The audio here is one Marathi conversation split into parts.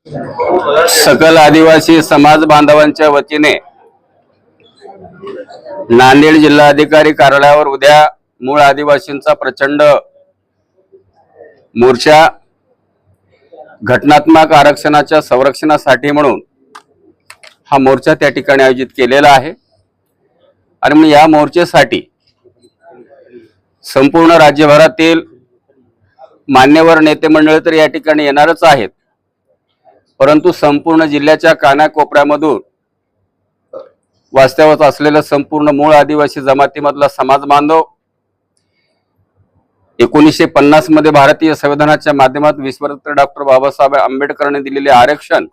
सकल आदिवासी समाज बांधवांच्या वतीने नांदेड जिल्हाधिकारी कार्यालयावर उद्या मूळ आदिवासींचा प्रचंड मोर्चा घटनात्मक आरक्षणाच्या संरक्षणासाठी म्हणून हा मोर्चा त्या ठिकाणी आयोजित केलेला आहे। आणि म्हणून या मोर्चेसाठी संपूर्ण राज्यभरातील मान्यवर नेते मंडळी तर या ठिकाणी येणारच आहेत, परंतु संपूर्ण जिल्ह्याच्या कानाकोपऱ्यामधून वास्तव्यात असलेलं संपूर्ण मूळ आदिवासी जमातीमधला समाज बांधव 1950 मध्ये भारतीय संविधानाच्या माध्यमातून विश्वरत्न डॉक्टर बाबासाहेब आंबेडकरांनी दिलेले आरक्षण,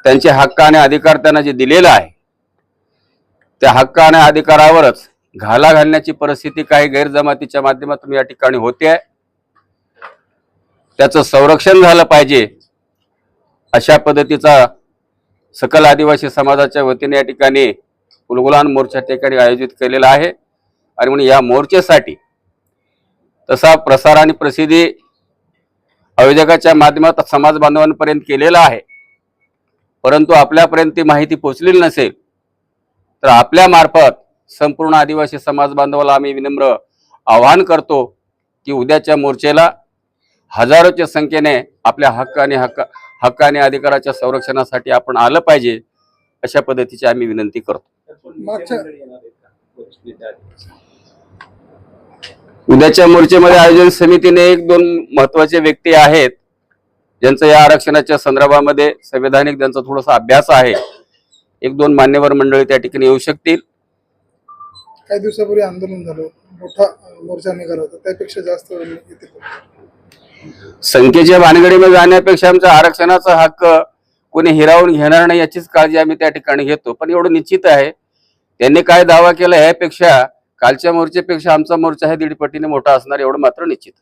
त्यांचे हक्क आणि अधिकार त्यांना जे दिलेलं आहे त्या हक्क आणि अधिकारावरच घाला घालण्याची परिस्थिती काही गैरजमातीच्या माध्यमातून या ठिकाणी होते आहे। त्याचं संरक्षण झालं पाहिजे अशा पद्धतीचा सकल आदिवासी समाजाच्या वतीने या ठिकाणी उलगुलान मोर्चा ठिकाणी आयोजित केलेला आहे। आणि म्हणून या मोर्चेसाठी तसा प्रसार आणि प्रसिद्धी आयोजकाच्या माध्यमातून समाज बांधवांपर्यंत केलेला आहे, परंतु आपल्यापर्यंत ती माहिती पोहोचलेली नसेल तर आपल्या मार्फत संपूर्ण आदिवासी समाज बांधवाला आम्ही विनम्र आवाहन करतो की उद्याच्या मोर्चेला हजारोच्या संख्येने आपल्या हक्क आणि अधिकाराच्या संरक्षणासाठी आपण आलं पाहिजे अशा पद्धतीची आम्ही विनंती करतो। उद्याच्या मोर्चेमध्ये आयोजन समितीने 1-2 महत्वाचे व्यक्ती आहेत ज्यांचं या आरक्षणाच्या संदर्भामध्ये संवैधानिक त्यांचा थोडासा अभ्यास आहे। 1-2 मान्यवर मंडळी त्या ठिकाणी येऊ शकतील। काही दिवसापूर्वी आंदोलन झालं, मोठा मोर्चा निघाला होता, त्यापेक्षा जास्त येतील। संख्येच्या भानगडीमध्ये जाण्यापेक्षा आमचा आरक्षणाचा हक्क कोणी हिरावून घेणार नाही याचीच काळजी आम्ही त्या ठिकाणी घेतो। पण एवढं निश्चित आहे त्यांनी काय दावा केला यापेक्षा कालच्या मोर्चेपेक्षा आमचा मोर्चा हे 1.5 पटीने मोठा असणार एवढं मात्र निश्चित।